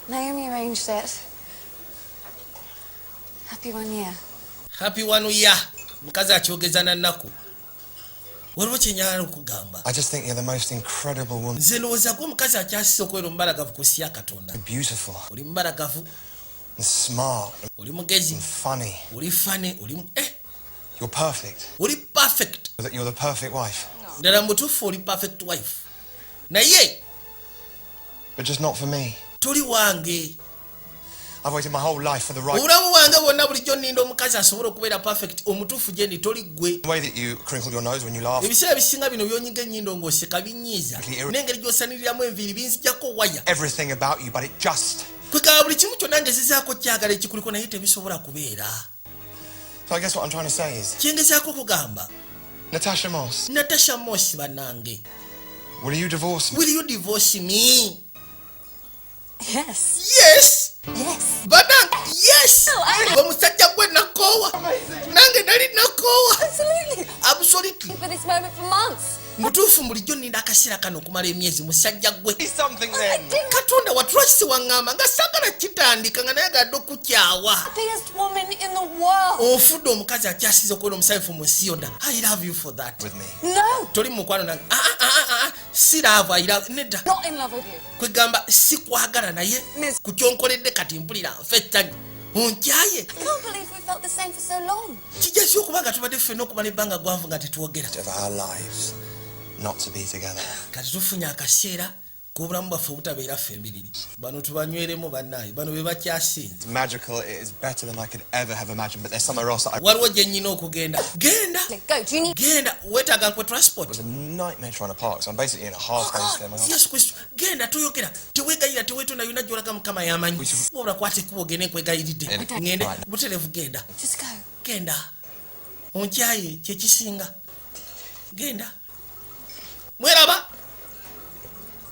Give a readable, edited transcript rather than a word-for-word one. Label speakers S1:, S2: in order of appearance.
S1: Naomi arranged it. Happy 1 year.
S2: Happy 1 year. Mukazi akyogezana nnaku. Waliwo kyenyala okugamba.
S3: I just think you're the most incredible woman.
S2: Nze ndowooza ko omukazi akyasise okubeera omubalagavu ku nsi ya Katonda.
S3: Beautiful.
S2: Oli mubalagavu.
S3: And smart.
S2: Oli mugezi.
S3: And funny.
S2: Oli funny. Oli
S3: You're perfect.
S2: Oli perfect.
S3: You're the perfect wife.
S2: Ddala mutuufu oli perfect wife. Naye.
S3: But just not for me.
S2: Toli wange.
S3: I've waited my whole life for the right.
S2: Obulamu bwange bwonna bulijjo nninda omukazi asobola okubeera perfect omutuufu gye ndi toli ggwe.
S3: The way that you crinkle your nose when you laugh.
S2: Ebiseera ebisinga bino byonyiga ennyindo ng'oseka binyiiza. N'engeri gy'osaniriramu enviiri binzijjako waya.
S3: Everything about you, but it just.
S2: Kwegaba buli kimu kyonna ngezezaako kyagala ekikuliko naye tebisobola kubeera.
S3: So I guess what I'm trying to say is.
S2: Kyengezaako okugamba.
S3: Natasha Moss.
S2: Natasha Moss bannange.
S3: Will you divorce me?
S2: Will you divorce me?
S1: Yes.
S2: Yes.
S1: Yes.
S2: Bannange, yes. Omusajja gwe nakoowa. Nange nali nakoowa.
S1: Absolutely.
S2: Absolutely.
S1: For this moment for months.
S2: Mutuufu bulijjo nninda akaseera kano okumala emyezi musajja gwe.
S3: Something then.
S2: Katonda watulwakisi waŋŋamba nga saagala kitandika nga naye agadde okukyawa.
S1: Biggest woman in the world.
S2: Ofudde omukazi akyasize okubeera omusanyufu mu nsi yonna. I love you for that.
S3: With me.
S1: No.
S2: Toli mu mukwano nange. Si love, I love. Nedda.
S1: Not in love with you.
S2: Kwegamba si kwagala naye ku kyonkoledde kati mpulira fettanyi. Onkyaye.
S1: I can't believe we felt the same for so long.
S2: Kijasi okuba nga tubadde ffenna okumala ebbanga gwanvu nga tetwogera.
S3: Of our lives not to be together.
S2: Kati tufunye akaseera k'obulamu bwaffe obutabeera ffembiriri. Bano tubanyweremu bannaayo. Bano be bakyasinze.
S3: It's magical. It is better than I could ever have imagined. But there's somewhere else that I.
S2: Waliwo gye nnyina okugenda. Genda.
S1: Go. Do you need?
S2: Genda. Weetaaga nkwe transport.
S3: It was a nightmare trying to park, so I'm basically in a hard space there.
S2: Yesu Kristo. Genda toyogera. Teweegayira teweetonda yonna gy'olaga Mukama y'amanyi. Wabula kwata ekkubo ogende nkwegayiridde. Ngende butereevu genda.
S1: Just go.
S2: Genda. Onkyaye kye kisinga. Genda. Mweraba.